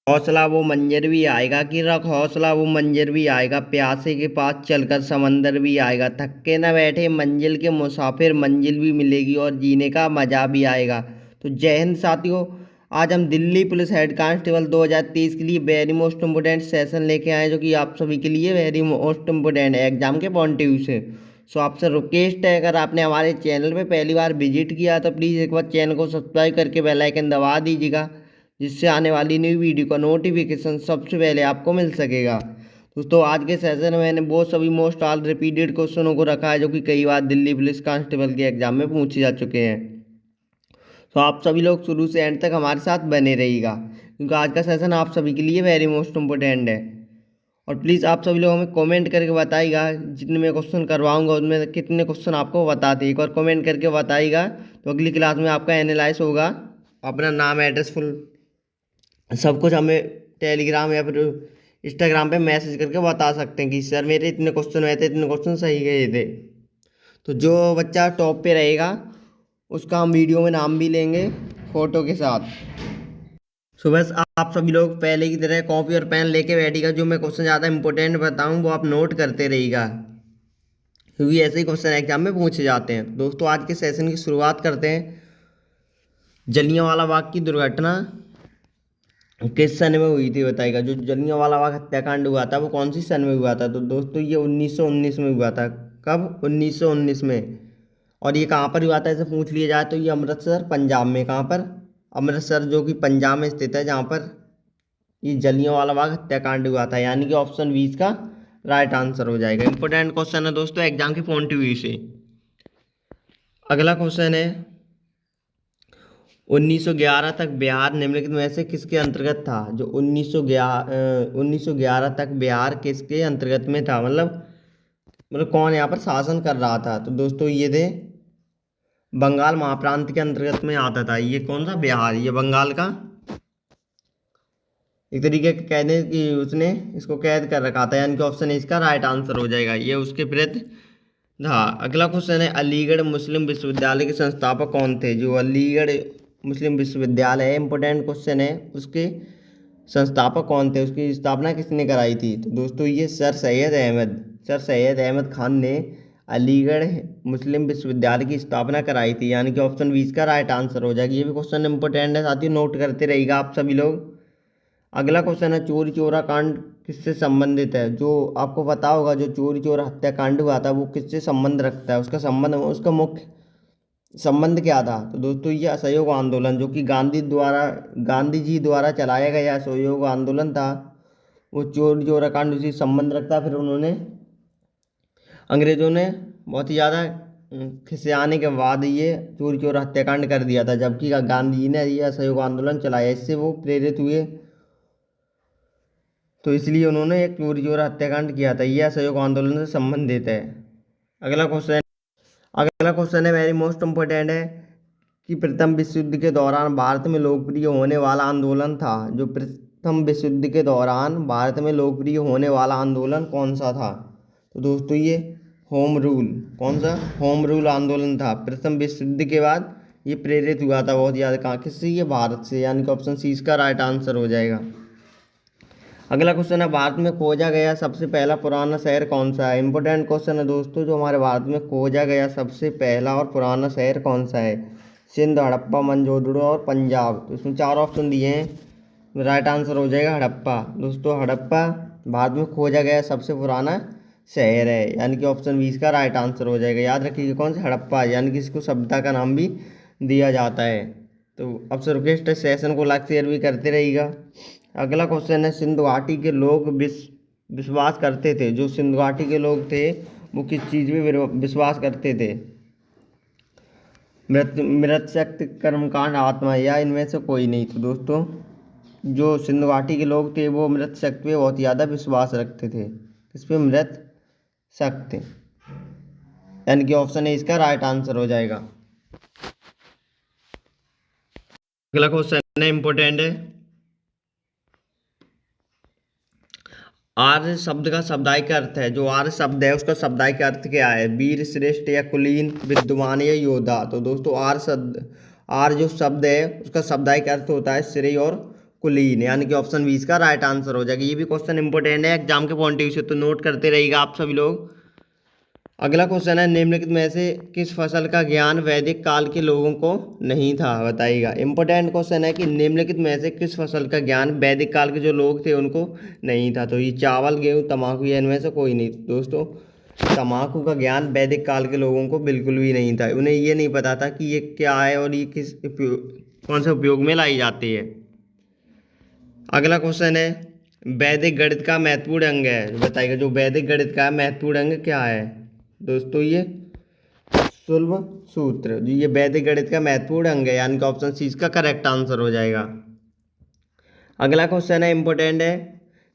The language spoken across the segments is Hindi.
हौसला वो मंजर भी आएगा कि रख हौसला वो मंजर भी आएगा, प्यासे के पास चलकर समंदर भी आएगा, थक के न बैठे मंजिल के मुसाफिर मंजिल भी मिलेगी और जीने का मजा भी आएगा। तो जय हिंद साथियों। आज हम दिल्ली पुलिस हेड कांस्टेबल 2023 के लिए वेरी मोस्ट इम्पोर्टेंट सेशन लेके आए, जो कि आप सभी के लिए वेरी मोस्ट इम्पोर्टेंट है एग्जाम के पॉइंट ऑफ व्यू से। सो आपसे रिक्वेस्ट है, अगर आपने हमारे चैनल पे पहली बार विजिट किया तो प्लीज़ एक बार चैनल को सब्सक्राइब करके बेल आइकन दबा दीजिएगा, जिससे आने वाली न्यू वीडियो का नोटिफिकेशन सबसे पहले आपको मिल सकेगा। दोस्तों, आज के सेशन में मैंने वो सभी मोस्ट ऑल रिपीटेड क्वेश्चनों को रखा है जो कि कई बार दिल्ली पुलिस कांस्टेबल के एग्जाम में पूछे जा चुके हैं। तो आप सभी लोग शुरू से एंड तक हमारे साथ बने रहिएगा, क्योंकि आज का सेशन आप सभी के लिए वेरी मोस्ट इम्पोर्टेंट है। और प्लीज़ आप सभी लोग हमें कमेंट करके बताइएगा, जितने मैं क्वेश्चन करवाऊंगा उनमें कितने क्वेश्चन आपको बताते, एक बार कमेंट करके बताइएगा तो अगली क्लास में आपका एनालाइज होगा। अपना नाम, एड्रेस, फुल सब कुछ हमें टेलीग्राम या फिर इंस्टाग्राम पे मैसेज करके बता सकते हैं कि सर मेरे इतने क्वेश्चन हुए थे, इतने क्वेश्चन सही गए थे। तो जो बच्चा टॉप पे रहेगा उसका हम वीडियो में नाम भी लेंगे फ़ोटो के साथ। सो बस आप सभी लोग पहले की तरह कॉपी और पेन लेके बैठिएगा। जो मैं क्वेश्चन ज़्यादा इंपॉर्टेंट बताऊँ वो आप नोट करते रहिएगा, क्योंकि ऐसे ही क्वेश्चन एग्जाम में पूछे जाते हैं। दोस्तों, आज के सेशन की शुरुआत करते हैं। जलियांवाला बाग की दुर्घटना किस सन में हुई थी बताइएगा। जो जलियांवाला बाग हत्याकांड हुआ था वो कौन सी सन में हुआ था? तो दोस्तों ये 1919 में हुआ था। कब? 1919 में। और ये कहाँ पर हुआ था ऐसे पूछ लिया जाए तो ये अमृतसर पंजाब में। कहाँ पर? अमृतसर, जो कि पंजाब में स्थित है, जहाँ पर ये जलियांवाला बाग हत्याकांड हुआ था। यानी कि ऑप्शन 20 का राइट आंसर हो जाएगा। इंपॉर्टेंट क्वेश्चन है दोस्तों एग्जाम के पॉइंट ऑफ व्यू से। अगला क्वेश्चन है, 1911 तक बिहार निम्नलिखित में से किसके अंतर्गत था? जो 1911 तक बिहार किसके अंतर्गत में था, मतलब कौन यहाँ पर शासन कर रहा था? तो दोस्तों ये थे बंगाल महाप्रांत के अंतर्गत में आता था। ये कौन सा? बिहार। ये बंगाल का एक तरीके का कह दें कि उसने इसको कैद कर रखा था, यानी कि ऑप्शन इसका राइट आंसर हो जाएगा। ये उसके विरुद्ध था। अगला क्वेश्चन है, अलीगढ़ मुस्लिम विश्वविद्यालय के संस्थापक कौन थे? जो अलीगढ़ मुस्लिम विश्वविद्यालय है, इंपॉर्टेंट क्वेश्चन है, उसके संस्थापक कौन थे? उसकी स्थापना किसने कराई थी? तो दोस्तों ये सर सैयद अहमद खान ने अलीगढ़ मुस्लिम विश्वविद्यालय की स्थापना कराई थी। यानी कि ऑप्शन 20 का राइट आंसर हो जाएगा। ये भी क्वेश्चन इंपॉर्टेंट है, साथ ही नोट करते रहिएगा आप सभी लोग। अगला क्वेश्चन है, चोरी चोरा कांड किससे संबंधित है? जो आपको पता होगा, जो चोरी चोरा हत्याकांड हुआ था वो किससे संबंध रखता है? उसका मुख्य संबंध क्या था? तो दोस्तों ये असहयोग आंदोलन, जो कि गांधी जी द्वारा चलाया गया असहयोग आंदोलन था, वो चोरी चोरा कांड उसी संबंध रखता। फिर उन्होंने, अंग्रेजों ने बहुत ही ज़्यादा खिसियाने के बाद ये चोरी चोरा हत्याकांड कर दिया था, जबकि गांधी जी ने ये असहयोग आंदोलन चलाया, इससे वो प्रेरित हुए, तो इसलिए उन्होंने एक चोरी चोरा हत्याकांड किया था। यह असहयोग आंदोलन से संबंधित है। अगला क्वेश्चन है वेरी मोस्ट इम्पोर्टेंट है कि प्रथम विश्व युद्ध के दौरान भारत में लोकप्रिय होने वाला आंदोलन था। जो प्रथम विश्व युद्ध के दौरान भारत में लोकप्रिय होने वाला आंदोलन कौन सा था? तो दोस्तों ये होम रूल, कौन सा? होम रूल आंदोलन था। प्रथम विश्व युद्ध के बाद ये प्रेरित हुआ था बहुत ज़्यादा, कहाँ किससे? ये भारत से। यानी कि ऑप्शन सी इसका राइट आंसर हो जाएगा। अगला क्वेश्चन है, भारत में खोजा गया सबसे पहला पुराना शहर कौन सा है? इंपॉर्टेंट क्वेश्चन है दोस्तों। जो हमारे भारत में खोजा गया सबसे पहला और पुराना शहर कौन सा है? सिंध, हड़प्पा, मोहनजोदड़ो और पंजाब। तो इसमें 4 ऑप्शन दिए हैं, राइट आंसर हो जाएगा हड़प्पा। दोस्तों हड़प्पा भारत में खोजा गया सबसे पुराना शहर है, यानी कि ऑप्शन 20 का राइट आंसर हो जाएगा। याद रखिएगा कौन सा? हड़प्पा, यानी कि इसको सभ्यता का नाम भी दिया जाता है। तो अब से रिक्वेस्ट है, सेशन को लाइक शेयर भी करते रहिएगा। अगला क्वेश्चन है, सिंधु घाटी के लोग विश्वास करते थे, जो सिंधु घाटी के लोग थे वो किस चीज़ में विश्वास करते थे? मृत शक्ति, कर्मकांड, आत्मा, या इनमें से कोई नहीं? तो दोस्तों जो सिंधु घाटी के लोग थे वो मृत शक्ति पे बहुत ज़्यादा विश्वास रखते थे। किस पे? मृत शक्ति, यानी कि ऑप्शन है इसका राइट आंसर हो जाएगा। अगला क्वेश्चन है, इंपॉर्टेंट है, आर्य शब्द का शाब्दिक अर्थ है। जो आर्य शब्द है उसका शाब्दिक अर्थ क्या है? वीर, श्रेष्ठ, या कुलीन, विद्वान, या योद्धा। तो दोस्तों आर्य जो शब्द है उसका शाब्दिक अर्थ होता है श्रेय और कुलीन, यानी कि ऑप्शन 20 का राइट आंसर हो जाएगा। ये भी क्वेश्चन इंपॉर्टेंट है एग्जाम के पॉइंट ऑफ व्यू से, तो नोट करते रहिएगा आप सभी लोग। अगला क्वेश्चन है, निम्नलिखित में से किस फसल का ज्ञान वैदिक काल के लोगों को नहीं था, बताइएगा। इंपॉर्टेंट क्वेश्चन है कि निम्नलिखित में से किस फसल का ज्ञान वैदिक काल के जो लोग थे उनको नहीं था। तो ये चावल, गेहूँ, तम्बाकू, या इनमें से कोई नहीं। दोस्तों, तम्बाकू का ज्ञान वैदिक काल के लोगों को बिल्कुल भी नहीं था। उन्हें ये नहीं पता था कि ये क्या है और ये किस कौन से उपयोग में लाई जाती है। अगला क्वेश्चन है, वैदिक गणित का महत्वपूर्ण अंग है, बताइएगा। जो वैदिक गणित का महत्वपूर्ण अंग क्या है दोस्तों, ये शुल्ब सूत्र। जो ये वैदिक गणित का महत्वपूर्ण अंग है, यानी कि ऑप्शन सी इसका करेक्ट आंसर हो जाएगा। अगला क्वेश्चन है, इंपॉर्टेंट है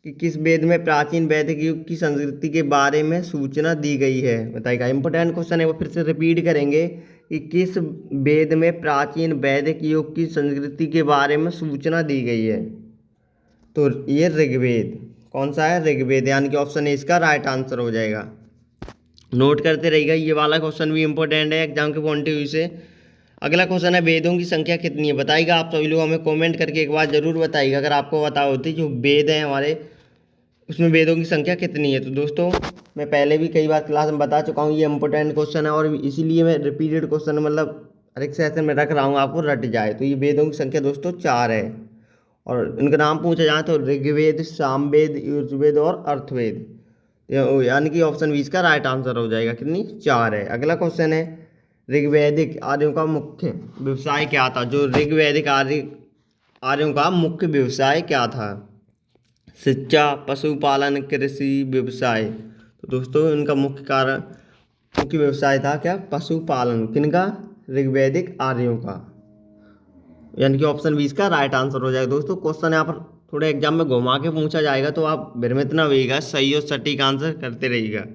कि किस वेद में प्राचीन वैदिक युग की संस्कृति के बारे में सूचना दी गई है, बताइएगा। इंपॉर्टेंट क्वेश्चन है, वो फिर से रिपीट करेंगे कि किस वेद में प्राचीन वैदिक युग की संस्कृति के बारे में सूचना दी गई है। तो ये ऋग्वेद, कौन सा है, ऋग्वेद, यानी कि ऑप्शन ए इसका राइट आंसर हो जाएगा। नोट करते रहिएगा, ये वाला क्वेश्चन भी इंपॉर्टेंट है एग्जाम के पॉइंट ऑफ व्यू से। अगला क्वेश्चन है, वेदों की संख्या कितनी है, बताइएगा। आप सभी लोग हमें कमेंट करके एक बार जरूर बताइएगा अगर आपको पता होती जो वेद हैं हमारे, उसमें वेदों की संख्या कितनी है। तो दोस्तों, मैं पहले भी कई बार क्लास में बता चुका हूँ, ये इंपॉर्टेंट क्वेश्चन है और इसीलिए मैं रिपीटेड क्वेश्चन मतलब हर एक सेशन में रख रहा हूँ, आपको रट जाए। तो ये वेदों की संख्या दोस्तों 4 है, और इनका नाम पूछा जाए तो ऋग्वेद, सामवेद, यजुर्वेद और अर्थवेद, यानी कि ऑप्शन 20 का राइट आंसर हो जाएगा। कितनी, 4 है। अगला क्वेश्चन है, ऋग्वैदिक आर्यों का मुख्य व्यवसाय क्या था। जो ऋग्वैदिक आर्यों का मुख्य व्यवसाय क्या था, शिक्षा, पशुपालन, कृषि, व्यवसाय। तो दोस्तों, इनका मुख्य व्यवसाय था क्या, पशुपालन। किनका, ऋग्वैदिक आर्यों का, यानी कि ऑप्शन 20 का राइट आंसर हो जाएगा। दोस्तों, क्वेश्चन यहाँ पर थोड़े एग्जाम में घुमा के पूछा जाएगा, तो आप भ्रमित ना होइएगा, सही और सटीक आंसर करते रहिएगा।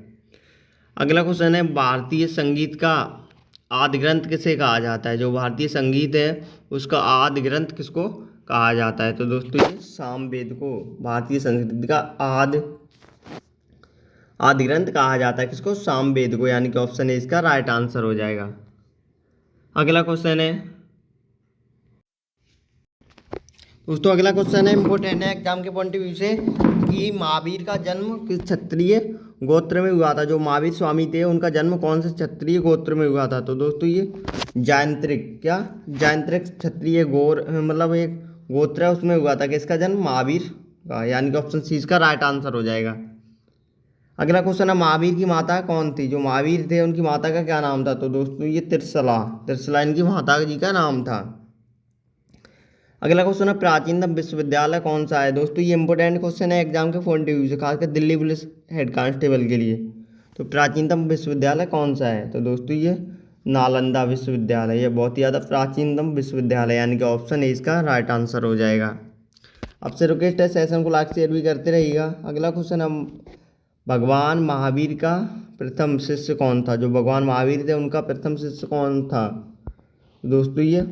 अगला क्वेश्चन है, भारतीय संगीत का आदि ग्रंथ किसे कहा जाता है। जो भारतीय संगीत है उसका आदि ग्रंथ किसको कहा जाता है। तो दोस्तों, ये सामवेद को भारतीय संगीत का आदि ग्रंथ कहा जाता है। किसको, सामवेद को, यानी कि ऑप्शन ए इसका राइट आंसर हो जाएगा। अगला क्वेश्चन है दोस्तों, अगला क्वेश्चन है, इंपॉर्टेंट है एग्जाम के पॉइंट ऑफ व्यू से, कि महावीर का जन्म किस क्षत्रिय गोत्र में हुआ था। जो महावीर स्वामी थे उनका जन्म कौन से क्षत्रिय गोत्र में हुआ था। तो दोस्तों, ये जैंत्रिक क्षत्रिय मतलब एक गोत्र है, उसमें हुआ था। किसका जन्म, महावीर का, यानी कि ऑप्शन सी इसका राइट आंसर हो जाएगा। अगला क्वेश्चन है, महावीर की माता कौन थी। जो महावीर थे उनकी माता का क्या नाम था। तो दोस्तों, ये त्रिशला इनकी माता जी का नाम था। अगला क्वेश्चन है, प्राचीनतम विश्वविद्यालय कौन सा है। दोस्तों, ये इंपॉर्टेंट क्वेश्चन है एग्जाम के पॉइंट ऑफ व्यू से, खासकर दिल्ली पुलिस हेड कांस्टेबल के लिए। तो प्राचीनतम विश्वविद्यालय कौन सा है। तो दोस्तों, ये नालंदा विश्वविद्यालय, ये बहुत ही ज़्यादा प्राचीनतम विश्वविद्यालय, यानी कि ऑप्शन ए इसका राइट आंसर हो जाएगा। आपसे रिक्वेस्ट है, सेशन को लाइक शेयर भी करते रहिएगा। अगला क्वेश्चन हम, भगवान महावीर का प्रथम शिष्य कौन था। जो भगवान महावीर थे उनका प्रथम शिष्य कौन था। दोस्तों, ये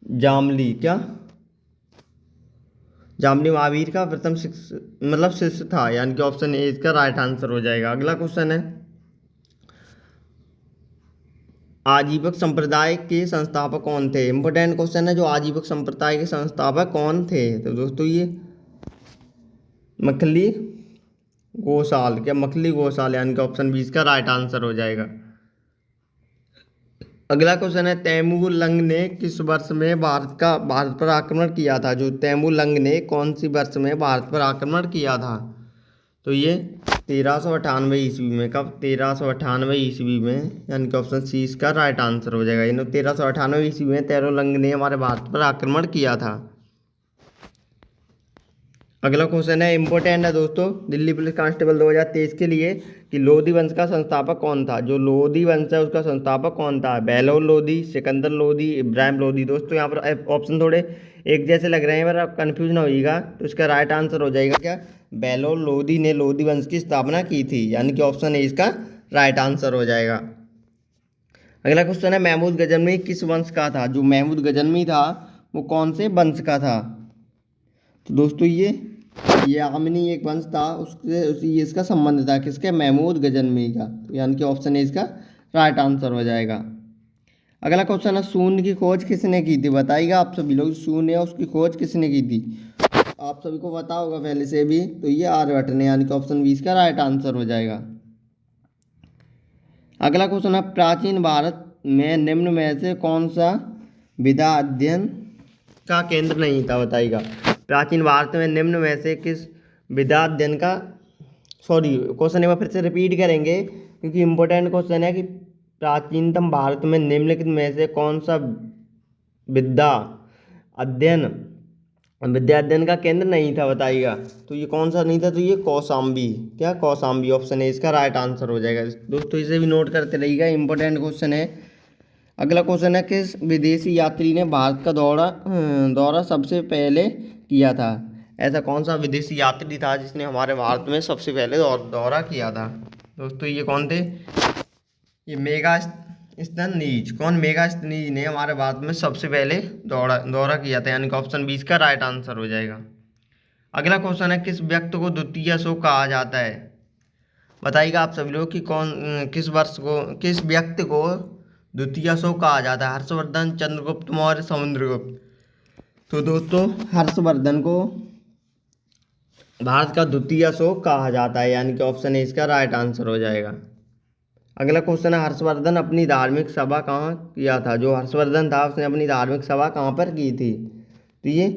जामली महावीर का प्रथम शिष्य था, यानी कि ऑप्शन ए इसका राइट आंसर हो जाएगा। अगला क्वेश्चन है, आजीवक संप्रदाय के संस्थापक कौन थे। इंपॉर्टेंट क्वेश्चन है, जो आजीवक संप्रदाय के संस्थापक कौन थे। तो दोस्तों, ये मखली गोसाल, यानी कि ऑप्शन 20 का राइट आंसर हो जाएगा। अगला क्वेश्चन है, तैमूरलंग ने किस वर्ष में भारत पर आक्रमण किया था। जो तैमूरलंग ने कौन सी वर्ष में भारत पर आक्रमण किया था। तो ये 1398 ईस्वी में। कब, 1398 ईस्वी में, यानी कि ऑप्शन सी इसका राइट आंसर हो जाएगा। इन 1398 ईस्वी में तैमूरलंग ने हमारे भारत पर आक्रमण किया था। अगला क्वेश्चन है, इंपॉर्टेंट है दोस्तों, दिल्ली पुलिस कांस्टेबल 2023 के लिए, कि लोधी वंश का संस्थापक कौन था। जो लोधी वंश है उसका संस्थापक कौन था। बेलोर लोधी, सिकंदर लोधी, इब्राहिम लोधी। दोस्तों, यहाँ पर ऑप्शन थोड़े एक जैसे लग रहे हैं, पर आप कन्फ्यूज ना होइएगा। तो इसका राइट आंसर हो जाएगा क्या, बेलोर लोधी ने लोधी वंश की स्थापना की थी, यानी कि ऑप्शन ए इसका राइट आंसर हो जाएगा। अगला क्वेश्चन है, महमूद गजनवी किस वंश का था। जो महमूद गजनवी था वो कौन से वंश का था। तो दोस्तों, ये आमिनी एक वंश था, उससे इसका संबंध था। किसके, महमूद गजनवी का, तो यानी कि ऑप्शन ए इसका राइट आंसर हो जाएगा। अगला क्वेश्चन है शून्य की खोज किसने की थी, बताइएगा आप सभी लोग। शून्य है उसकी खोज किसने की थी, आप सभी को पता होगा पहले से भी, तो ये आर्यभट्ट ने, यानी कि ऑप्शन 20 का राइट आंसर हो जाएगा। अगला क्वेश्चन है प्राचीन भारत में निम्न में से कौन सा विधा अध्ययन का केंद्र नहीं था, बताइएगा। प्राचीन भारत में निम्न में से किस विधा अध्ययन का, सॉरी क्वेश्चन एक बार फिर से रिपीट करेंगे क्योंकि इम्पोर्टेंट क्वेश्चन है कि प्राचीनतम भारत में निम्नलिखित में से कौन सा विद्या अध्ययन का केंद्र नहीं था, बताइएगा। तो ये कौन सा नहीं था, तो ये कौशाम्बी, क्या कौशाम्बी ऑप्शन है इसका राइट आंसर हो जाएगा। दोस्तों इसे भी नोट करते रहिएगा, इंपॉर्टेंट क्वेश्चन है। अगला क्वेश्चन है किस विदेशी यात्री ने भारत का दौरा सबसे पहले किया था, ऐसा कौन सा विदेशी यात्री था जिसने हमारे भारत में सबसे पहले दौरा किया था। दोस्तों ये कौन थे, ये मेगास्थनीज, कौन मेगास्थनीज ने हमारे भारत में सबसे पहले दौरा किया था, यानी कि ऑप्शन 20 का राइट आंसर हो जाएगा। अगला क्वेश्चन है किस व्यक्ति को द्वितीय अशोक कहा जाता है, बताइएगा आप सभी लोग कि किस व्यक्ति को द्वितीय अशोक कहा जाता है। हर्षवर्धन, चंद्रगुप्त मौर्य, समुद्रगुप्त। तो दोस्तों हर्षवर्धन को भारत का द्वितीय अशोक कहा जाता है, यानी कि ऑप्शन ए इसका राइट आंसर हो जाएगा। अगला क्वेश्चन है हर्षवर्धन अपनी धार्मिक सभा कहाँ किया था, जो हर्षवर्धन था उसने अपनी धार्मिक सभा कहाँ पर की थी, तो ये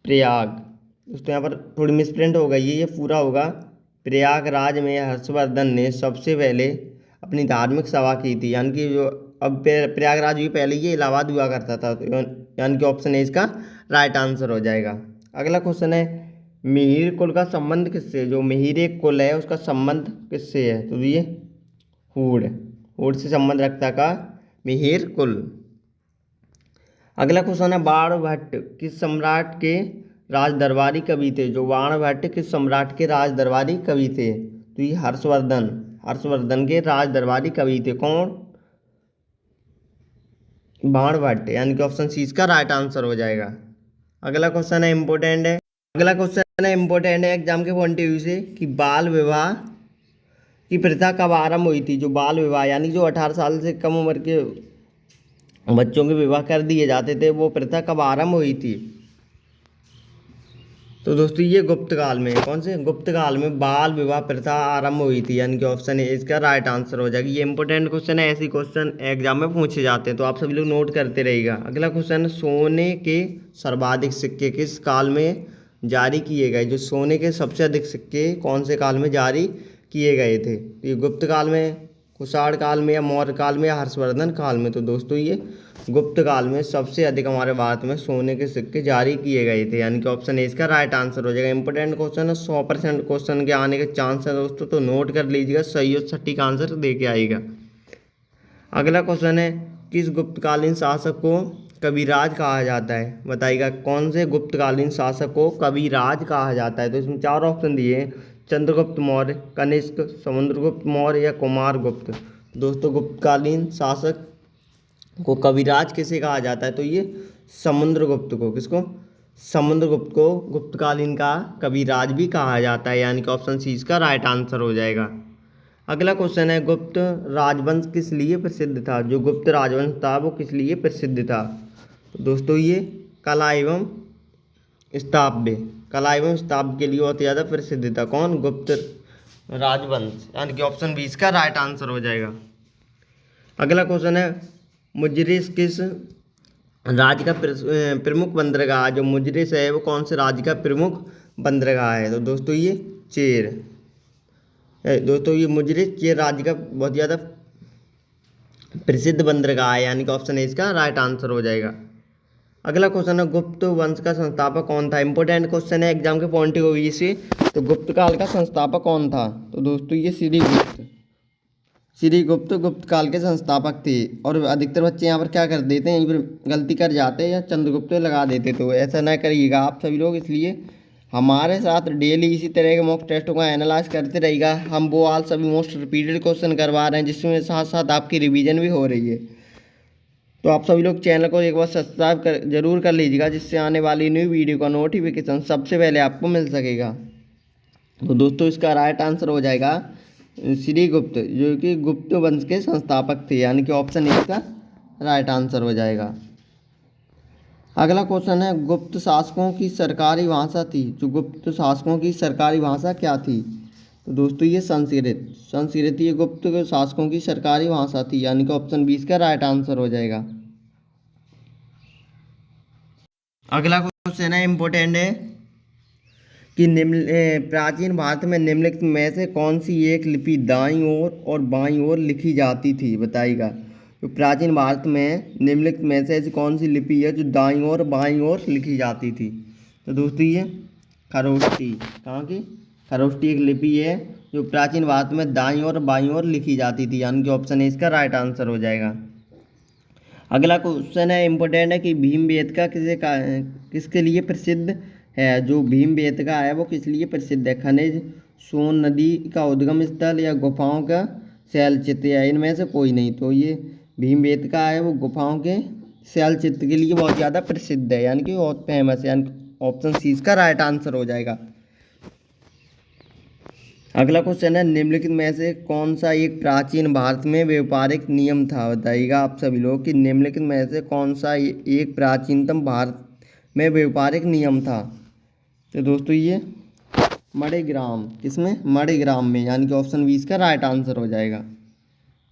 प्रयाग। दोस्तों यहाँ पर थोड़ी मिसप्रिंट हो गई है, ये पूरा होगा प्रयागराज में हर्षवर्धन ने सबसे पहले अपनी धार्मिक सभा की थी, यानी कि जो अब प्रयागराज भी पहले ये इलाहाबाद हुआ करता था, तो यानी कि ऑप्शन ए इसका राइट आंसर हो जाएगा। अगला क्वेश्चन है मिहिर कुल का संबंध किससे, जो मिहिर एक कुल है उसका संबंध किससे है, तो ये हूण से संबंध रखता का मिहिर कुल। अगला क्वेश्चन है बाणभट्ट किस सम्राट के राज दरबारी कवि थे, जो बाणभट्ट किस सम्राट के राज दरबारी कवि थे, तो ये हर्षवर्धन के राज दरबारी कवि थे, कौन, बाणभट्ट, यानी कि ऑप्शन सी इसका राइट आंसर हो जाएगा। अगला क्वेश्चन है इंपॉर्टेंट है एग्जाम के पॉइंट ऑफ व्यू से कि बाल विवाह की प्रथा कब आरंभ हुई थी, जो बाल विवाह यानी जो 18 साल से कम उम्र के बच्चों के विवाह कर दिए जाते थे, वो प्रथा कब आरंभ हुई थी, तो दोस्तों ये गुप्त काल में, कौन से गुप्त काल में बाल विवाह प्रथा आरंभ हुई थी, यानी कि ऑप्शन ए इसका राइट आंसर हो जाएगा। ये इंपॉर्टेंट क्वेश्चन है, ऐसे क्वेश्चन एग्जाम में पूछे जाते हैं, तो आप सभी लोग नोट करते रहिएगा। अगला क्वेश्चन सोने के सर्वाधिक सिक्के किस काल में जारी किए गए, जो सोने के सबसे अधिक सिक्के कौन से काल में जारी किए गए थे, तो ये गुप्त काल में, कुषाण काल में, या मौर्य काल में, या हर्षवर्धन काल में, तो दोस्तों ये गुप्त काल में सबसे अधिक हमारे भारत में सोने के सिक्के जारी किए गए थे, यानी कि ऑप्शन ए इसका राइट आंसर हो जाएगा। इंपॉर्टेंट क्वेश्चन है, 100% क्वेश्चन के आने के चांस है दोस्तों, तो नोट कर लीजिएगा, सही और सटीक आंसर दे के आएगा। अगला क्वेश्चन है किस गुप्तकालीन शासक को कविराज कहा जाता है, बताइएगा कौन से गुप्तकालीन शासक को कविराज कहा जाता है, तो इसमें 4 ऑप्शन दिए हैं, चंद्रगुप्त मौर्य, कनिष्क, समुद्रगुप्त मौर्य, या कुमारगुप्त। दोस्तों गुप्तकालीन शासक को कविराज किसे कहा जाता है, तो ये समुद्रगुप्त को, किसको, समुद्रगुप्त को गुप्तकालीन का कविराज भी कहा जाता है, यानी कि ऑप्शन सी इसका राइट आंसर हो जाएगा। अगला क्वेश्चन है गुप्त राजवंश किस लिए प्रसिद्ध था, जो गुप्त राजवंश था वो किस लिए प्रसिद्ध था, तो दोस्तों ये कला एवं स्थापत्य के लिए बहुत ज़्यादा प्रसिद्ध था, कौन, गुप्त राजवंश, यानी कि ऑप्शन 20 का राइट आंसर हो जाएगा। अगला क्वेश्चन है मुजरिस किस राज्य का प्रमुख बंदरगाह, जो मुजरिस है वो कौन से राज्य का प्रमुख बंदरगाह है, तो दोस्तों ये चेर, दोस्तों ये मुजरिस चेर राज्य का बहुत ज़्यादा प्रसिद्ध बंदरगाह है, यानी कि ऑप्शन ए इसका राइट आंसर हो जाएगा। अगला क्वेश्चन है गुप्त वंश का संस्थापक कौन था, इंपॉर्टेंट क्वेश्चन है एग्जाम के पॉइंट ऑफ व्यू से, तो गुप्त काल का संस्थापक कौन था, तो दोस्तों ये श्रीगुप्त गुप्त काल के संस्थापक थे। और अधिकतर बच्चे यहाँ पर क्या कर देते हैं, यहीं पर गलती कर जाते हैं या चंद्रगुप्त लगा देते, तो ऐसा ना करिएगा आप सभी लोग, इसलिए हमारे साथ डेली इसी तरह के मॉक टेस्टों का एनालाइज करते रहिएगा। हम वो आल सभी मोस्ट रिपीटेड क्वेश्चन करवा रहे हैं, जिसमें साथ साथ आपकी रिवीजन भी हो रही है, तो आप सभी लोग चैनल को एक बार सब्सक्राइब जरूर कर लीजिएगा, जिससे आने वाली न्यू वीडियो का नोटिफिकेशन सबसे पहले आपको मिल सकेगा। तो दोस्तों इसका राइट आंसर हो जाएगा श्रीगुप्त, जो कि गुप्त वंश के संस्थापक थे, यानी कि ऑप्शन ए का राइट आंसर हो जाएगा। अगला क्वेश्चन है, गुप्त शासकों की सरकारी भाषा थी, जो गुप्त शासकों की सरकारी भाषा क्या थी? तो दोस्तों ये संस्कृत, संस्कृत ये गुप्त शासकों की सरकारी भाषा थी, यानी कि ऑप्शन 20 का राइट आंसर हो जाएगा। अगला क्वेश्चन है, इम्पोर्टेंट है कि प्राचीन भारत में निम्नलिखित में से कौन सी एक लिपि दाईं ओर और बाईं ओर लिखी जाती थी? बताइएगा। तो प्राचीन भारत में निम्नलिखित में से ऐसी कौन सी लिपि है जो दाईं ओर बाईं ओर लिखी जाती थी? तो दोस्तों ये खरोष्टी, कहाँ की? खरोष्टी एक लिपि है जो प्राचीन भारत में दाईं ओर बाईं ओर लिखी जाती थी, यानी कि ऑप्शन ए इसका राइट आंसर हो जाएगा। अगला क्वेश्चन है, इम्पोर्टेंट है कि भीमबेटका किसके लिए प्रसिद्ध है? जो भीमबेटका है वो किस लिए प्रसिद्ध है? खनिज, सोन नदी का उद्गम स्थल या गुफाओं का शैलचित्र, या इनमें से कोई नहीं? तो ये भीमबेटका है वो गुफाओं के शैलचित्र के लिए बहुत ज़्यादा प्रसिद्ध है, यानी कि बहुत फेमस है, यानी ऑप्शन सी इसका राइट आंसर हो जाएगा। अगला क्वेश्चन है, निम्नलिखित में से कौन सा एक प्राचीन भारत में व्यापारिक नियम था? बताइएगा आप सभी लोग कि निम्नलिखित में से कौन सा एक प्राचीनतम भारत में व्यापारिक नियम था? तो दोस्तों ये मणिग्राम, किसमें? मणिग्राम में, यानी कि ऑप्शन 20 का राइट आंसर हो जाएगा।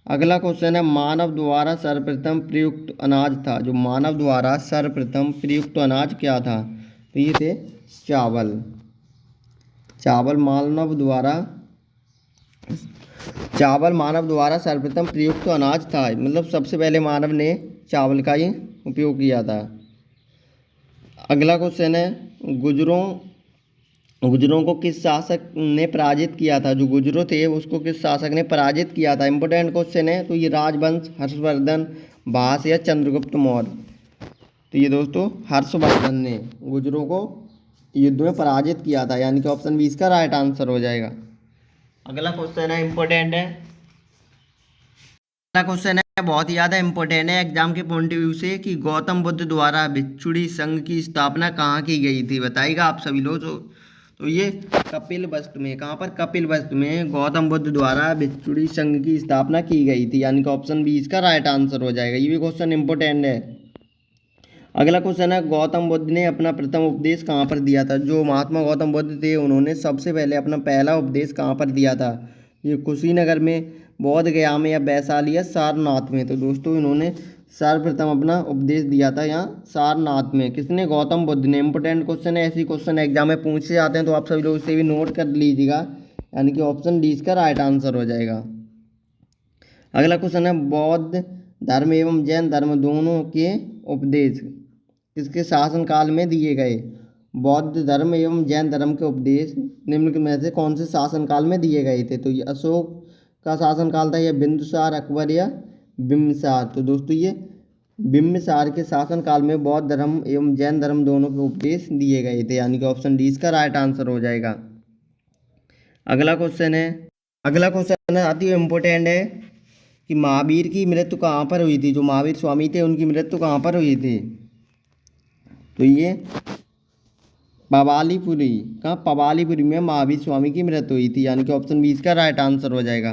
अगला क्वेश्चन है, मानव द्वारा सर्वप्रथम प्रयुक्त अनाज था, जो मानव द्वारा सर्वप्रथम प्रयुक्त अनाज क्या था? तो ये थे चावल। चावल मानव द्वारा सर्वप्रथम प्रयुक्त अनाज था, मतलब सबसे पहले मानव ने चावल का ही उपयोग किया था। अगला क्वेश्चन है, गुजरों को किस शासक ने पराजित किया था? जो गुजरों थे उसको किस शासक ने पराजित किया था? इंपॉर्टेंट क्वेश्चन है। तो ये राजवंश, हर्षवर्धन, भास या चंद्रगुप्त मौर्य? तो ये दोस्तों हर्षवर्धन ने गुजरों को युद्ध में पराजित किया था, यानी कि ऑप्शन 20 का राइट आंसर हो जाएगा। अगला क्वेश्चन है, इम्पोर्टेंट है। अगला क्वेश्चन है बहुत ही ज़्यादा इम्पोर्टेंट है एग्जाम के पॉइंट ऑफ व्यू से, कि गौतम बुद्ध द्वारा भिक्षुणी संघ की स्थापना कहाँ की गई थी? बताइएगा आप सभी लोग। तो ये कपिलवस्तु में, कहाँ पर? कपिलवस्तु में गौतम बुद्ध द्वारा भिक्षुणी संघ की स्थापना की गई थी, यानी कि ऑप्शन 20 का राइट आंसर हो जाएगा। ये भी क्वेश्चन इंपॉर्टेंट है। अगला क्वेश्चन है, गौतम बुद्ध ने अपना प्रथम उपदेश कहाँ पर दिया था? जो महात्मा गौतम बुद्ध थे उन्होंने सबसे पहले अपना पहला उपदेश कहाँ पर दिया था? ये कुशीनगर में, बोध गया में, या वैशाली या सारनाथ में? तो दोस्तों इन्होंने सर्वप्रथम अपना उपदेश दिया था यहाँ सारनाथ में। किसने? गौतम बुद्ध ने। इंपॉर्टेंट क्वेश्चन है, ऐसी क्वेश्चन एग्जाम में पूछे जाते हैं, तो आप सभी लोग इसे भी नोट कर लीजिएगा, यानी कि ऑप्शन डी इसका राइट आंसर हो जाएगा। अगला क्वेश्चन है, बौद्ध धर्म एवं जैन धर्म दोनों के उपदेश किसके शासनकाल में दिए गए? बौद्ध धर्म एवं जैन धर्म के उपदेश निम्नलिखित में से कौन से शासनकाल में दिए गए थे? तो ये अशोक का शासनकाल था, या बिंदुसार, अकबर या बिम्बिसार? तो दोस्तों ये बिम्बिसार के शासनकाल में बौद्ध धर्म एवं जैन धर्म दोनों के उपदेश दिए गए थे, यानी कि ऑप्शन डी इसका राइट आंसर हो जाएगा। अगला क्वेश्चन है अति इम्पोर्टेंट है, कि महावीर की मृत्यु कहाँ पर हुई थी? जो महावीर स्वामी थे उनकी मृत्यु कहाँ पर हुई थी? तो ये पवालीपुरी, कहाँ? पवालीपुरी में महावीर स्वामी की मृत्यु हुई थी, यानी कि ऑप्शन 20 का राइट आंसर हो जाएगा।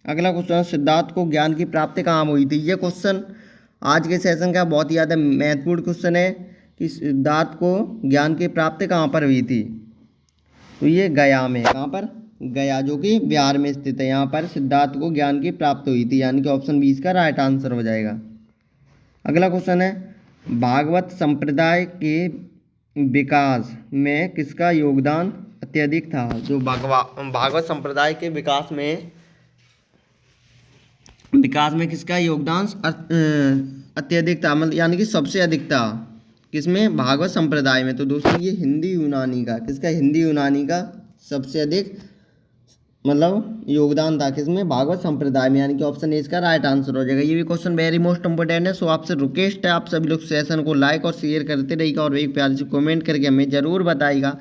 अगला क्वेश्चन, सिद्धार्थ को ज्ञान की प्राप्ति कहाँ हुई थी? ये क्वेश्चन आज के सेशन का बहुत ही ज़्यादा महत्वपूर्ण क्वेश्चन है, कि सिद्धार्थ को ज्ञान की प्राप्ति कहाँ पर हुई थी? तो ये गया में, कहाँ पर? गया, जो कि बिहार में स्थित है, यहाँ पर सिद्धार्थ को ज्ञान की प्राप्ति हुई थी, यानी कि ऑप्शन 20 का राइट आंसर हो जाएगा। अगला क्वेश्चन है, भागवत संप्रदाय के विकास में किसका योगदान अत्यधिक था? जो भागवत संप्रदाय के विकास में किसका योगदान अत्यधिक था, मतलब यानी कि सबसे अधिक था? किसमें? भागवत संप्रदाय में। तो दोस्तों ये हिंदी यूनानी का, किसका? हिंदी यूनानी का सबसे अधिक मतलब योगदान था, किसमें? भागवत संप्रदाय में, यानी कि ऑप्शन ए इसका राइट आंसर हो जाएगा। ये भी क्वेश्चन वेरी मोस्ट इंपोर्टेंट है। सो आपसे रिक्वेस्ट है, आप सभी लोग सेशन को लाइक और शेयर करते रहिएगा, और एक प्यार से कमेंट करके हमें ज़रूर बताइएगा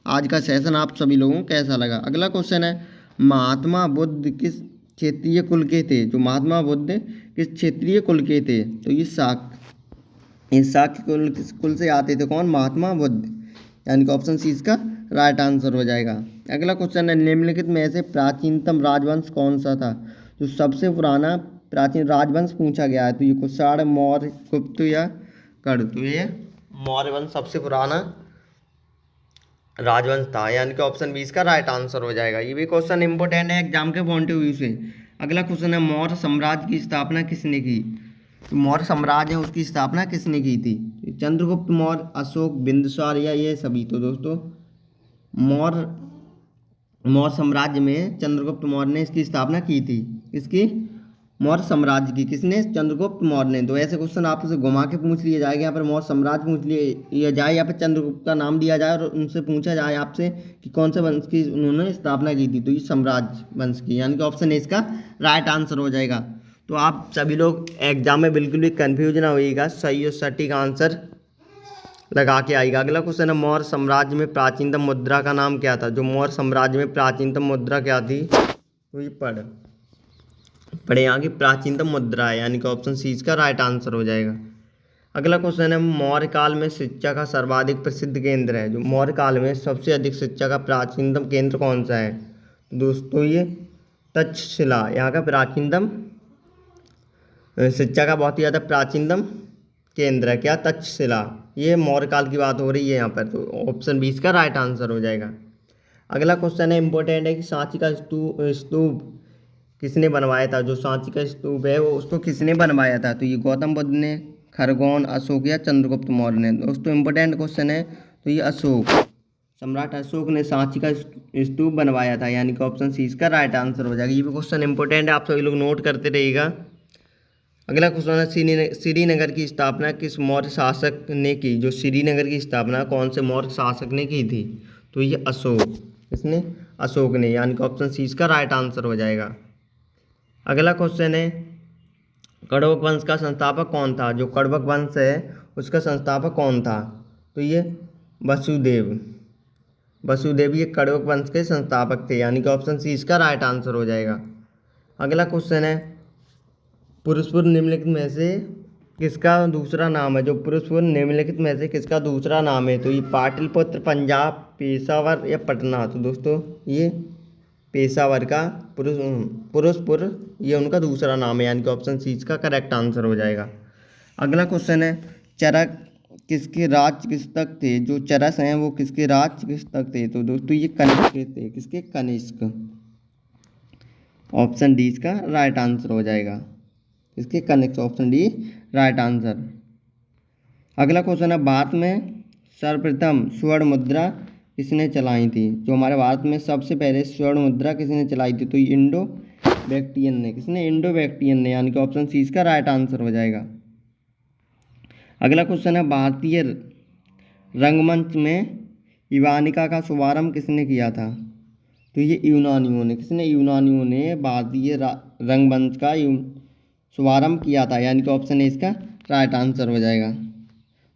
आज का सेशन आप सभी लोगों को कैसा लगा। अगला क्वेश्चन है, महात्मा बुद्ध किस क्षेत्रीय कुल के थे? जो महात्मा बुद्ध किस क्षेत्रीय कुल के थे? तो ये शाक्य कुल से आते थे। कौन? महात्मा बुद्ध, यानी कि ऑप्शन सी इसका राइट आंसर हो जाएगा। अगला क्वेश्चन है, निम्नलिखित में से प्राचीनतम राजवंश कौन सा था? जो सबसे पुराना प्राचीन राजवंश पूछा गया है तो ये कुषाण, मौर्य, गुप्त या कर्ण। तो ये मौर्य वंश सबसे पुराना राजवंश था, यानी कि ऑप्शन 20 का राइट आंसर हो जाएगा। ये भी क्वेश्चन इंपॉर्टेंट है एग्जाम के पॉइंट ऑफ व्यू से। अगला क्वेश्चन है मौर्य साम्राज्य की स्थापना किसने की। तो मौर्य साम्राज्य है उसकी स्थापना किसने की थी। चंद्रगुप्त मौर्य, अशोक, बिंदुसार या ये सभी। तो दोस्तों मौर्य साम्राज्य में चंद्रगुप्त मौर्य ने इसकी स्थापना की थी। इसकी मौर्य साम्राज्य की किसने, चंद्रगुप्त मौर्य ने। तो ऐसे क्वेश्चन आपसे घुमा के पूछ लिए जाएगा, यहाँ पर मौर्य साम्राज्य पूछ लिया जाए, यहाँ पर चंद्रगुप्त का नाम दिया जाए और उनसे पूछा जाए आपसे कि कौन से वंश की उन्होंने स्थापना की थी। तो ये साम्राज्य वंश की, यानी कि ऑप्शन ए इसका राइट आंसर हो जाएगा। तो आप सभी लोग एग्जाम में बिल्कुल भी कन्फ्यूज ना होइएगा, सही और सटीक आंसर लगा के आएगा। अगला क्वेश्चन है मौर्य साम्राज्य में प्राचीनतम मुद्रा का नाम क्या था। जो मौर्य साम्राज्य में प्राचीनतम मुद्रा क्या थी, तो ये पढ़े यहाँ की प्राचीनतम मुद्रा है, यानी कि ऑप्शन सी इसका राइट आंसर हो जाएगा। अगला क्वेश्चन है मौर्य काल में शिक्षा का सर्वाधिक प्रसिद्ध केंद्र है। जो मौर्य काल में सबसे अधिक शिक्षा का प्राचीनतम केंद्र कौन सा है। दोस्तों ये तक्षशिला, यहाँ का प्राचीनतम शिक्षा का बहुत ही ज़्यादा प्राचीनतम केंद्र है क्या, तक्षशिला। ये मौर्य काल की बात हो रही है यहाँ पर, तो ऑप्शन 20 का राइट आंसर हो जाएगा। अगला क्वेश्चन है इंपॉर्टेंट है कि सांची का स्तूप किसने बनवाया था। जो सांची का स्तूप है वो उसको किसने बनवाया था। तो ये गौतम बुद्ध ने, खरगोन, अशोक या चंद्रगुप्त मौर्य ने। दोस्तों इंपॉर्टेंट क्वेश्चन है, तो ये अशोक, सम्राट अशोक ने सांची का स्तूप बनवाया था, यानी कि ऑप्शन सी इसका राइट आंसर हो जाएगा। ये भी क्वेश्चन इंपॉर्टेंट है, आप सभी लोग नोट करते रहिएगा। अगला क्वेश्चन है श्रीनगर की स्थापना किस मौर्य शासक ने की। जो श्रीनगर की स्थापना कौन से मौर्य शासक ने की थी। तो ये अशोक, किसने, अशोक ने, यानी कि ऑप्शन सी इसका राइट आंसर हो जाएगा। अगला क्वेश्चन है कड़वक वंश का संस्थापक कौन था। जो कड़वक वंश है उसका संस्थापक कौन था। तो ये वसुदेव ये कड़वक वंश के संस्थापक थे, यानी कि ऑप्शन सी इसका राइट आंसर हो जाएगा। अगला क्वेश्चन है पुरुषपुर निम्नलिखित में से किसका दूसरा नाम है। जो पुरुषपुर निम्नलिखित में से किसका दूसरा नाम है। तो ये पाटलिपुत्र, पंजाब, पेशावर या पटना। तो दोस्तों ये पेशावर का पुरुषपुर ये उनका दूसरा नाम है, यानी कि ऑप्शन सी इसका करेक्ट आंसर हो जाएगा। अगला क्वेश्चन है चरक किसके राज किस तक थे। जो चरस हैं वो किसके राज किस तक थे। तो दोस्तों ये कनिष्क थे, किसके, कनिष्क। ऑप्शन डी इसका राइट आंसर हो जाएगा, इसके Kanishka, option D right answer. अगला क्वेश्चन है भारत में सर्वप्रथम स्वर्ण मुद्रा किसने चलाई थी। जो हमारे भारत में सबसे पहले स्वर्ण मुद्रा किसने चलाई थी। तो इंडो बैक्टियन ने, किसने, इंडो बैक्टियन ने, यानी कि ऑप्शन सी इसका राइट आंसर हो जाएगा। अगला क्वेश्चन है भारतीय रंगमंच में इवानिका का शुभारंभ किसने किया था। तो ये यूनानियों ने, किसने, यूनानियों ने भारतीय रंगमंच का शुभारंभ किया था, यानी कि ऑप्शन ए इसका राइट आंसर हो जाएगा।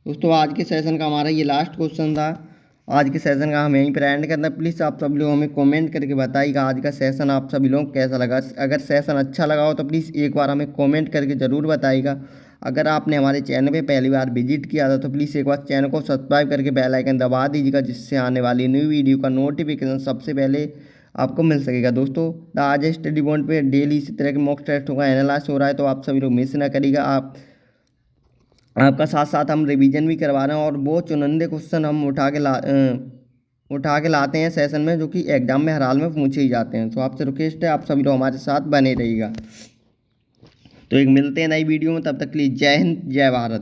दोस्तों आज के सेशन का हमारा ये लास्ट क्वेश्चन था। आज के सेशन का हम यहीं पर एंड करना है। प्लीज़ आप सभी लोग हमें कमेंट करके बताइएगा आज का सेशन आप सभी लोग कैसा लगा। अगर सेशन अच्छा लगा हो तो प्लीज़ एक बार हमें कमेंट करके ज़रूर बताइएगा। अगर आपने हमारे चैनल पे पहली बार विजिट किया था तो प्लीज़ एक बार चैनल को सब्सक्राइब करके बेल आइकन दबा दीजिएगा, जिससे आने वाली न्यू वीडियो का नोटिफिकेशन सबसे पहले आपको मिल सकेगा। दोस्तों द आज स्टडी बॉन्ड पे डेली इसी तरह के मॉक टेस्ट होगा, एनालाइज हो रहा है, तो आप सभी लोग मिस ना करिएगा। आपका साथ साथ हम रिवीजन भी करवा रहे हैं और वो चुनिंदे क्वेश्चन हम उठा के लाते हैं सेशन में, जो कि एग्जाम में हर हाल में पूछे ही जाते हैं। तो आपसे रिक्वेस्ट है आप सभी लोग हमारे साथ बने रहिएगा। तो एक मिलते हैं नई वीडियो में, तब तक के लिए जय हिंद, जय भारत।